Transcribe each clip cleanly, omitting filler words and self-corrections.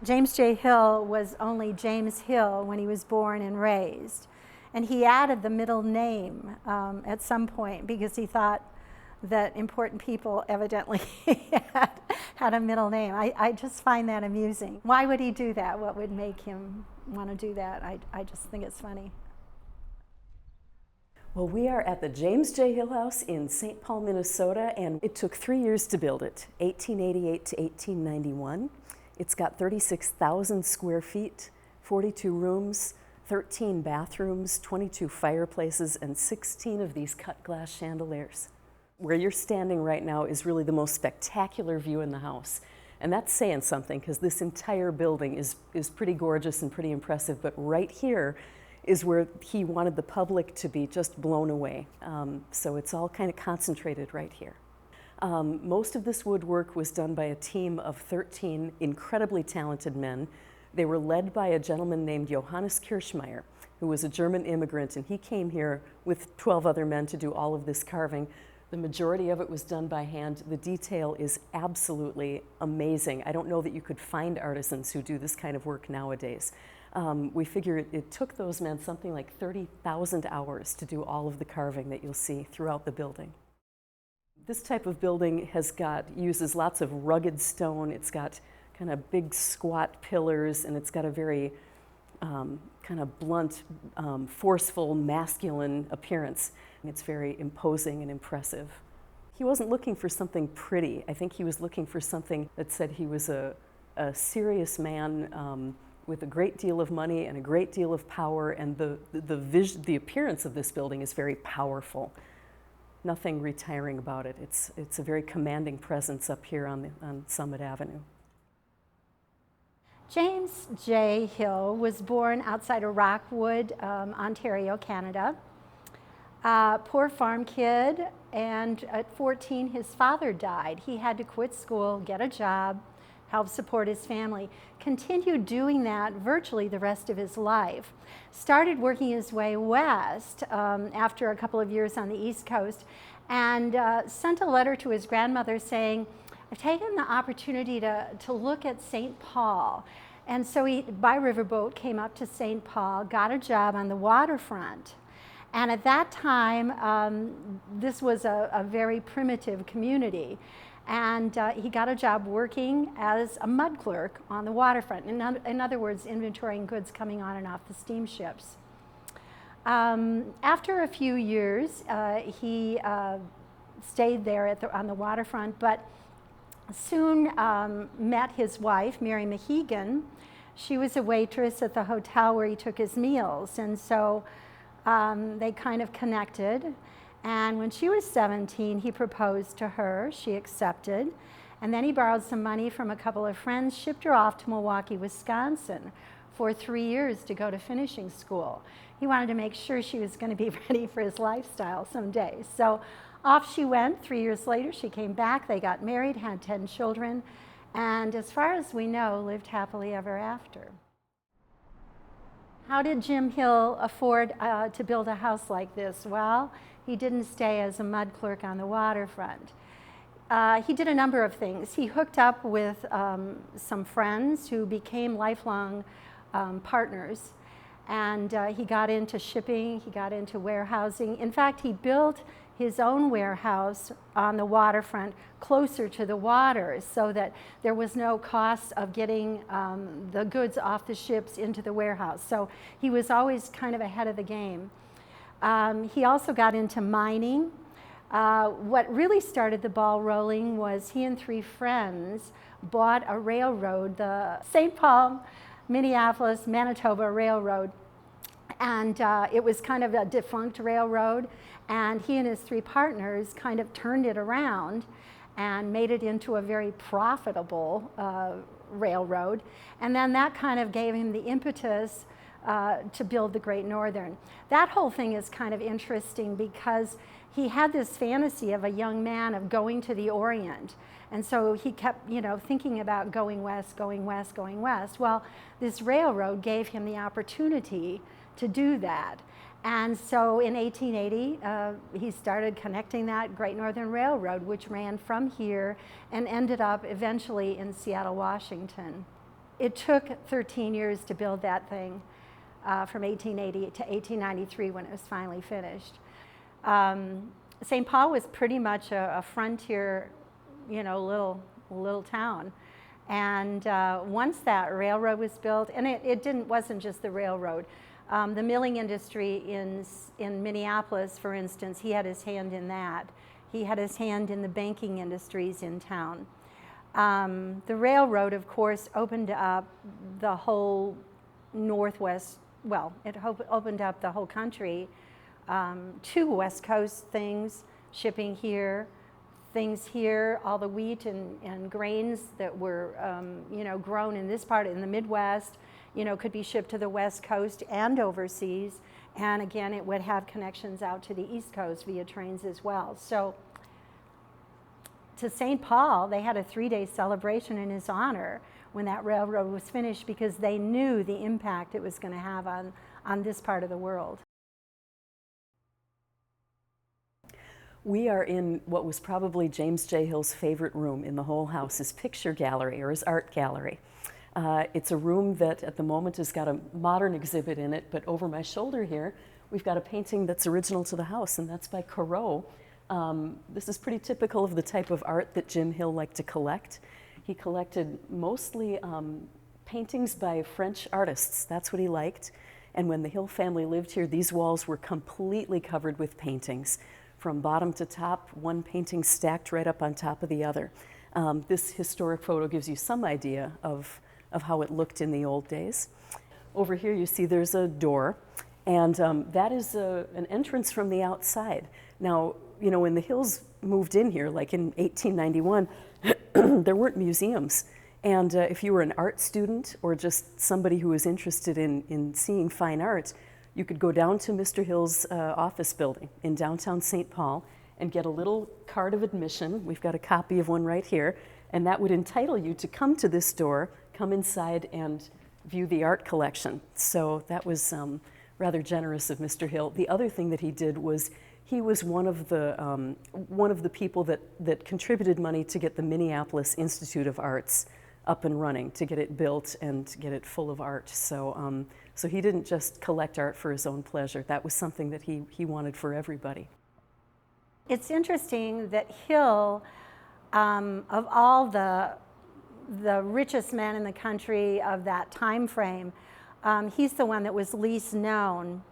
James J. Hill was only James Hill when he was born and raised. And he added the middle name at some point because he thought that important people evidently had a middle name. I just find that amusing. Why would he do that? What would make him want to do that? I just think it's funny. Well, we are at the James J. Hill House in St. Paul, Minnesota, and it took 3 years to build it, 1888 to 1891. It's got 36,000 square feet, 42 rooms, 13 bathrooms, 22 fireplaces, and 16 of these cut glass chandeliers. Where you're standing right now is really the most spectacular view in the house. And that's saying something, because this entire building is pretty gorgeous and pretty impressive, but right here is where he wanted the public to be just blown away. So it's all kind of concentrated right here. Most of this woodwork was done by a team of 13 incredibly talented men. They were led by a gentleman named Johannes Kirschmeier, who was a German immigrant, and he came here with 12 other men to do all of this carving. The majority of it was done by hand. The detail is absolutely amazing. I don't know that you could find artisans who do this kind of work nowadays. We figure it took those men something like 30,000 hours to do all of the carving that you'll see throughout the building. This type of building uses lots of rugged stone. It's got kind of big squat pillars, and it's got a very kind of blunt, forceful, masculine appearance. It's very imposing and impressive. He wasn't looking for something pretty. I think he was looking for something that said he was a serious man with a great deal of money and a great deal of power, and the appearance of this building is very powerful. Nothing retiring about it. It's a very commanding presence up here on Summit Avenue. James J. Hill was born outside of Rockwood, Ontario, Canada. Poor farm kid, and at 14 his father died. He had to quit school, get a job, help support his family. Continued doing that virtually the rest of his life. Started working his way west after a couple of years on the East Coast, and sent a letter to his grandmother saying, I've taken the opportunity to look at St. Paul. And so he, by riverboat, came up to St. Paul, got a job on the waterfront. And at that time, this was a very primitive community. And he got a job working as a mud clerk on the waterfront. In other words, inventorying goods coming on and off the steamships. After a few years, he stayed there on the waterfront, but soon met his wife, Mary Mahegan. She was a waitress at the hotel where he took his meals, and so they kind of connected. And when she was 17, he proposed to her. She accepted. And then he borrowed some money from a couple of friends, shipped her off to Milwaukee, Wisconsin for 3 years to go to finishing school. He wanted to make sure she was going to be ready for his lifestyle someday. So off she went. 3 years later, she came back. They got married, had 10 children, and as far as we know, lived happily ever after. How did Jim Hill afford to build a house like this? Well, he didn't stay as a mud clerk on the waterfront. He did a number of things. He hooked up with some friends who became lifelong partners, and he got into shipping, he got into warehousing. In fact, he built his own warehouse on the waterfront closer to the water so that there was no cost of getting the goods off the ships into the warehouse. So he was always kind of ahead of the game. He also got into mining. What really started the ball rolling was he and 3 friends bought a railroad, the St. Paul, Minneapolis, Manitoba Railroad. And it was kind of a defunct railroad, and he and his 3 partners kind of turned it around and made it into a very profitable railroad. And then that kind of gave him the impetus to build the Great Northern. That whole thing is kind of interesting because he had this fantasy of a young man of going to the Orient. And so he kept, thinking about going west, going west, going west. Well, this railroad gave him the opportunity to do that. And so in 1880, he started connecting that Great Northern Railroad, which ran from here and ended up eventually in Seattle, Washington. It took 13 years to build that thing, from 1880 to 1893 when it was finally finished. St. Paul was pretty much a frontier, little town. And once that railroad was built, and wasn't just the railroad. The milling industry in Minneapolis, for instance, he had his hand in that. He had his hand in the banking industries in town. The railroad, of course, opened up the whole Northwest, it opened up the whole country to West Coast things, shipping here, things here, all the wheat and grains that were, grown in this part, in the Midwest, could be shipped to the West Coast and overseas. And again, it would have connections out to the East Coast via trains as well. So to St. Paul, they had a 3-day celebration in his honor when that railroad was finished, because they knew the impact it was going to have on this part of the world. We are in what was probably James J. Hill's favorite room in the whole house, his picture gallery or his art gallery. It's a room that at the moment has got a modern exhibit in it, but over my shoulder here, we've got a painting that's original to the house, and that's by Corot. This is pretty typical of the type of art that Jim Hill liked to collect. He collected mostly paintings by French artists. That's what he liked. And when the Hill family lived here, these walls were completely covered with paintings. From bottom to top, one painting stacked right up on top of the other. This historic photo gives you some idea of how it looked in the old days. Over here you see there's a door, and that is an entrance from the outside. Now, when the Hills moved in here, like in 1891, there weren't museums. And if you were an art student or just somebody who was interested in seeing fine art, you could go down to Mr. Hill's office building in downtown St. Paul and get a little card of admission. We've got a copy of one right here, and that would entitle you to come to this door, come inside and view the art collection. So that was rather generous of Mr. Hill. The other thing that he did was he was one of the people that contributed money to get the Minneapolis Institute of Arts up and running, to get it built and get it full of art. So, so he didn't just collect art for his own pleasure. That was something that he wanted for everybody. It's interesting that Hill, of all the richest men in the country of that time frame, he's the one that was least known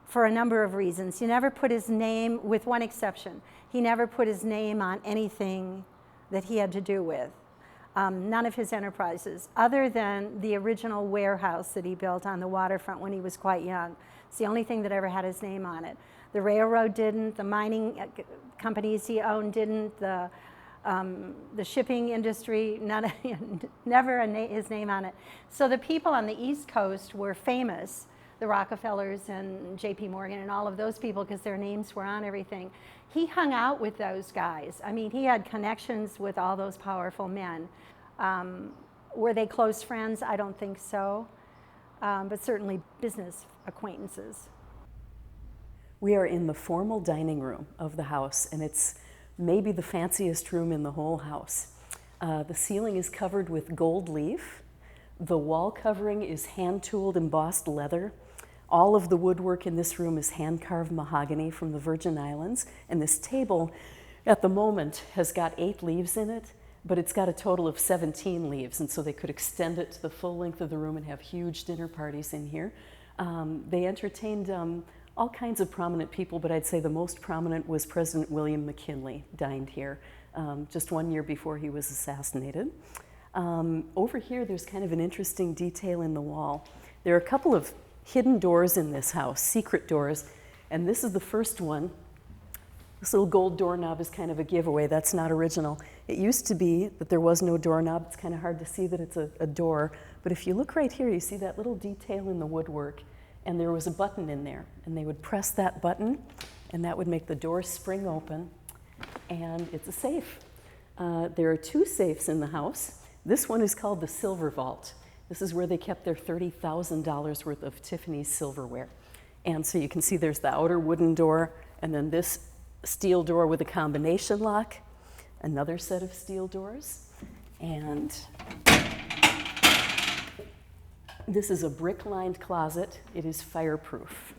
for a number of reasons. He never put his name, with one exception, he never put his name on anything that he had to do with. None of his enterprises, other than the original warehouse that he built on the waterfront when he was quite young. It's the only thing that ever had his name on it. The railroad didn't, the mining companies he owned didn't, the shipping industry, never his name on it. So the people on the East Coast were famous, the Rockefellers and J.P. Morgan and all of those people, because their names were on everything. He hung out with those guys. I mean, he had connections with all those powerful men. Were they close friends? I don't think so, but certainly business acquaintances. We are in the formal dining room of the house, and it's maybe the fanciest room in the whole house. The ceiling is covered with gold leaf. The wall covering is hand-tooled embossed leather. All of the woodwork in this room is hand-carved mahogany from the Virgin Islands, and this table at the moment has got 8 leaves in it, but it's got a total of 17 leaves, and so they could extend it to the full length of the room and have huge dinner parties in here. They entertained all kinds of prominent people, but I'd say the most prominent was President William McKinley, dined here just 1 year before he was assassinated. Over here, there's kind of an interesting detail in the wall. There are a couple of hidden doors in this house, secret doors, and this is the first one. This little gold doorknob is kind of a giveaway. That's not original. It used to be that there was no doorknob. It's kind of hard to see that it's a door, but if you look right here, you see that little detail in the woodwork, and there was a button in there, and they would press that button, and that would make the door spring open, and it's a safe. There are 2 safes in the house. This one is called the Silver Vault. This is where they kept their $30,000 worth of Tiffany's silverware. And so you can see there's the outer wooden door, and then this steel door with a combination lock, another set of steel doors, and This is a brick-lined closet. It is fireproof.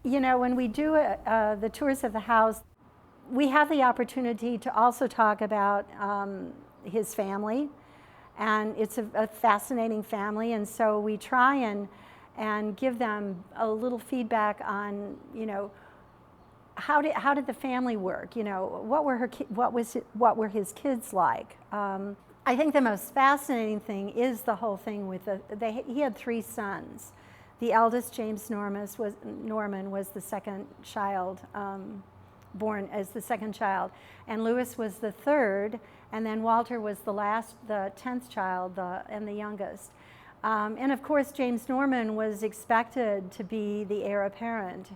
You know, when we do the tours of the house, we have the opportunity to also talk about his family, and it's a fascinating family, and so we try and give them a little feedback on, you know, how did the family work? You know, what were his kids like? I think the most fascinating thing is the whole thing with he had 3 sons. The eldest, James Norman, was the second child, born as the second child, and Louis was the third, and then Walter was the 10th child, and the youngest. And of course, James Norman was expected to be the heir apparent,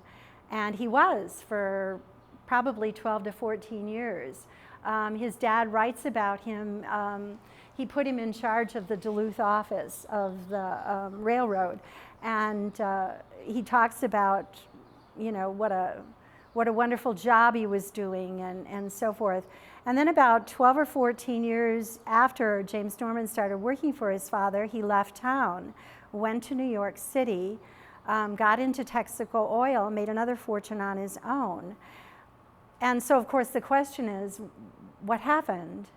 and he was for probably 12 to 14 years. His dad writes about him. He put him in charge of the Duluth office of the railroad, and he talks about, you know, what a wonderful job he was doing, and so forth. And then about 12 or 14 years after James Norman started working for his father, he left town, went to New York City, got into Texaco oil, made another fortune on his own. And so, of course, the question is, what happened?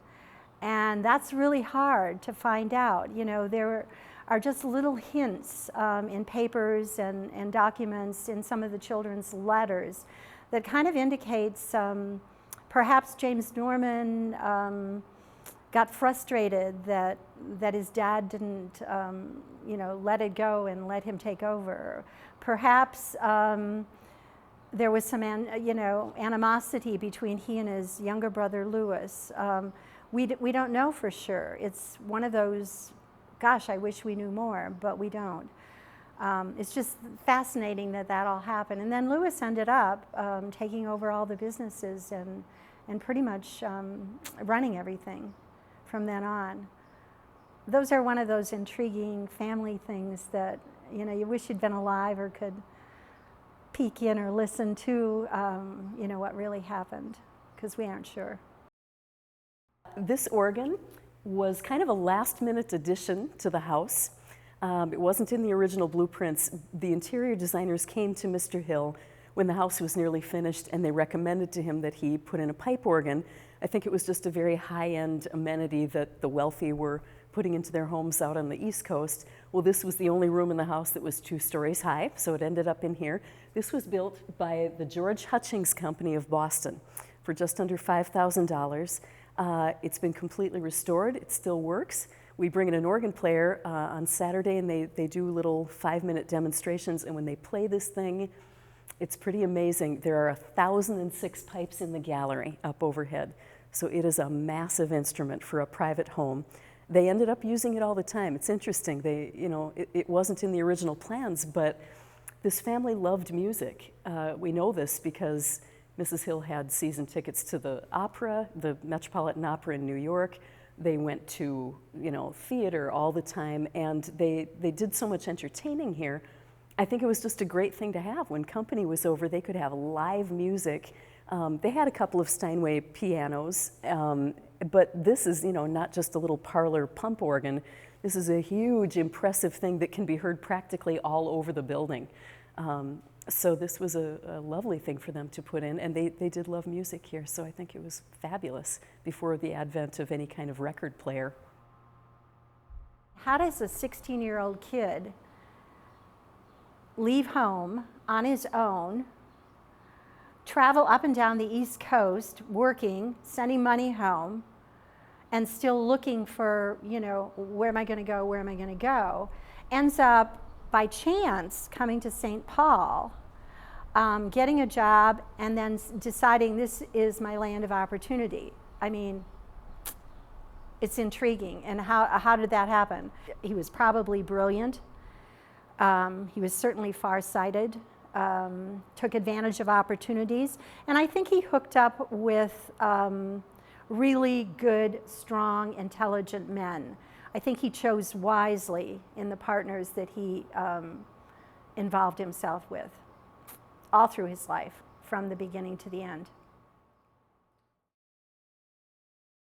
And that's really hard to find out. You know, there are just little hints in papers and documents in some of the children's letters that kind of indicates perhaps James Norman got frustrated that his dad didn't, you know, let it go and let him take over. Perhaps there was some, you know, animosity between he and his younger brother Louis. We don't know for sure. It's one of those, gosh, I wish we knew more, but we don't. It's just fascinating that all happened. And then Louis ended up taking over all the businesses and pretty much running everything from then on. Those are one of those intriguing family things that, you know, you wish you'd been alive or could peek in or listen to, you know, what really happened, because we aren't sure. This organ was kind of a last-minute addition to the house. It wasn't in the original blueprints. The interior designers came to Mr. Hill when the house was nearly finished, and they recommended to him that he put in a pipe organ. I think it was just a very high-end amenity that the wealthy were putting into their homes out on the East Coast. Well, this was the only room in the house that was 2 stories high, so it ended up in here. This was built by the George Hutchings Company of Boston for just under $5,000. It's been completely restored. It still works. We bring in an organ player on Saturday, and they do little 5-minute demonstrations, and when they play this thing, it's pretty amazing. There are 1,006 pipes in the gallery up overhead, so it is a massive instrument for a private home. They ended up using it all the time. It's interesting. It wasn't in the original plans, but this family loved music. We know this because Mrs. Hill had season tickets to the opera, the Metropolitan Opera in New York. They went to, theater all the time, and they did so much entertaining here. I think it was just a great thing to have. When company was over, they could have live music. They had a couple of Steinway pianos, but this is, not just a little parlor pump organ. This is a huge, impressive thing that can be heard practically all over the building. So this was a lovely thing for them to put in, and they did love music here, so I think it was fabulous before the advent of any kind of record player. How does a 16-year-old kid leave home on his own, travel up and down the East Coast, working, sending money home, and still looking for, where am I going to go, where am I going to go, ends up by chance coming to St. Paul, getting a job, and then deciding this is my land of opportunity. I mean, it's intriguing. And how did that happen? He was probably brilliant. He was certainly farsighted, took advantage of opportunities, and I think he hooked up with really good, strong, intelligent men. I think he chose wisely in the partners that he involved himself with all through his life, from the beginning to the end.